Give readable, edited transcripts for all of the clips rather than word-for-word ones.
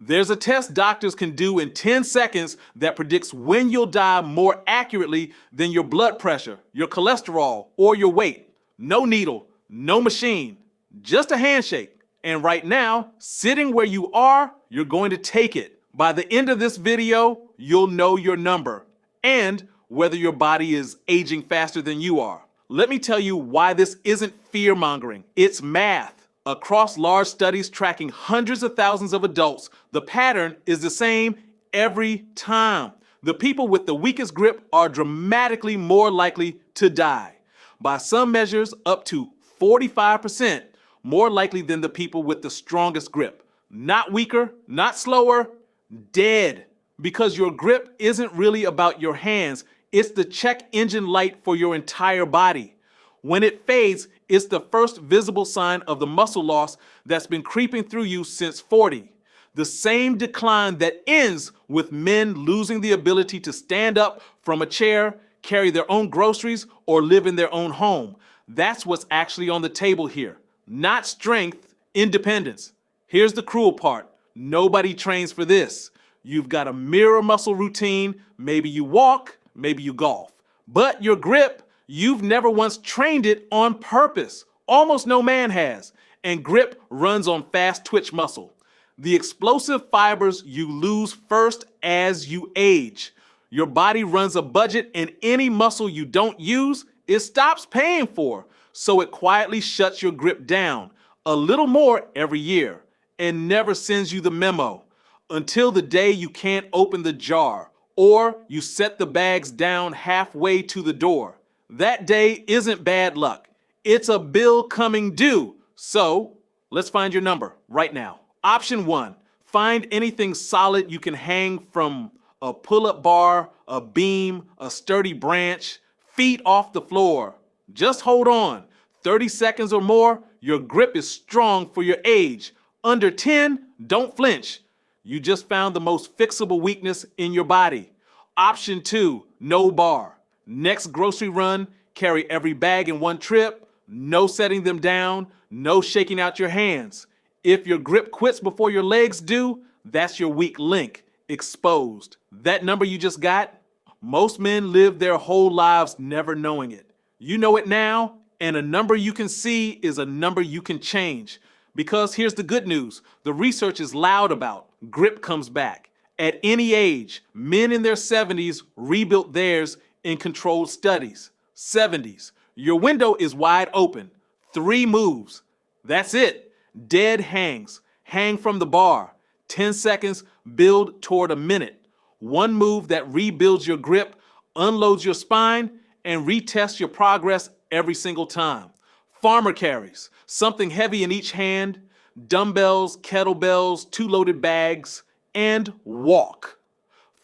There's a test doctors can do in 10 seconds that predicts when you'll die more accurately than your blood pressure, your cholesterol, or your weight. No needle, no machine, just a handshake. And right now, sitting where you are, you're going to take it. By the end of this video, you'll know your number and whether your body is aging faster than you are. Let me tell you why this isn't fear-mongering. It's math. Across large studies tracking hundreds of thousands of adults, the pattern is the same every time. The people with the weakest grip are dramatically more likely to die. By some measures, up to 45% more likely than the people with the strongest grip. Not weaker, not slower, dead. Because your grip isn't really about your hands, it's the check engine light for your entire body. When it fades, it's the first visible sign of the muscle loss that's been creeping through you since 40. The same decline that ends with men losing the ability to stand up from a chair, carry their own groceries, or live in their own home. That's what's actually on the table here. Not strength, independence. Here's the cruel part. Nobody trains for this. You've got a mirror muscle routine. Maybe you walk, maybe you golf. But your grip, you've never once trained it on purpose. Almost no man has. And grip runs on fast twitch muscle. The explosive fibers you lose first as you age. Your body runs a budget, and any muscle you don't use, it stops paying for. So it quietly shuts your grip down a little more every year and never sends you the memo until the day you can't open the jar or you set the bags down halfway to the door. That day isn't bad luck. It's a bill coming due. So let's find your number right now. Option 1, find anything solid you can hang from a pull-up bar, a beam, a sturdy branch, feet off the floor. Just hold on. 30 seconds or more, your grip is strong for your age. Under 10, don't flinch. You just found the most fixable weakness in your body. Option 2, no bar. Next grocery run, carry every bag in one trip. No setting them down, no shaking out your hands. If your grip quits before your legs do, that's your weak link, exposed. That number you just got, most men live their whole lives never knowing it. You know it now, and a number you can see is a number you can change. Because here's the good news, the research is loud about grip comes back. At any age, men in their 70s rebuilt theirs in controlled studies. 70s, your window is wide open. 3 moves, that's it. Dead hangs, hang from the bar. 10 seconds, build toward a minute. 1 move that rebuilds your grip, unloads your spine, and retests your progress every single time. Farmer carries, something heavy in each hand, dumbbells, kettlebells, 2 loaded bags, and walk.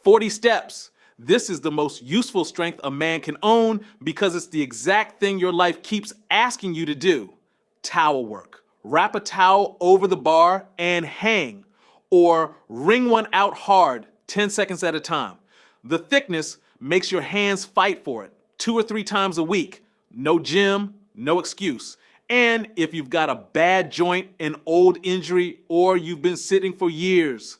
40 steps. This is the most useful strength a man can own because it's the exact thing your life keeps asking you to do. Towel work. Wrap a towel over the bar and hang, or wring one out hard, 10 seconds at a time. The thickness makes your hands fight for it, 2 or 3 times a week. No gym, no excuse. And if you've got a bad joint, an old injury, or you've been sitting for years,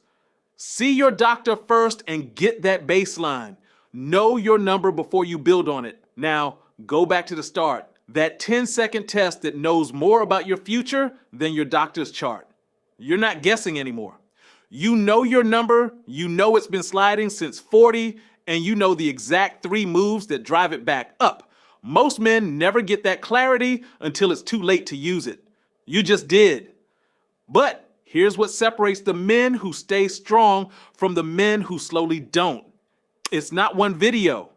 see your doctor first and get that baseline. Know your number before you build on it. Now, go back to the start. That 10-second test that knows more about your future than your doctor's chart. You're not guessing anymore. You know your number, you know it's been sliding since 40, and you know the exact 3 moves that drive it back up. Most men never get that clarity until it's too late to use it. You just did. But here's what separates the men who stay strong from the men who slowly don't. It's not one video.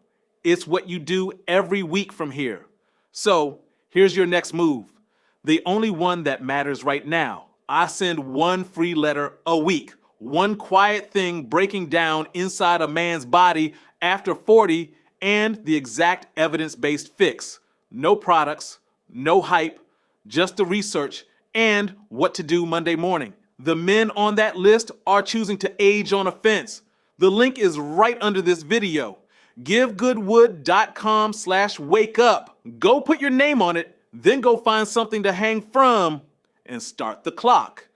It's what you do every week from here. So here's your next move. The only one that matters right now. I send 1 free letter a week. 1 quiet thing breaking down inside a man's body after 40 and the exact evidence-based fix. No products, no hype, just the research and what to do Monday morning. The men on that list are choosing to age on a fence. The link is right under this video. givegoodwood.com/wake up. Go put your name on it, then go find something to hang from and start the clock.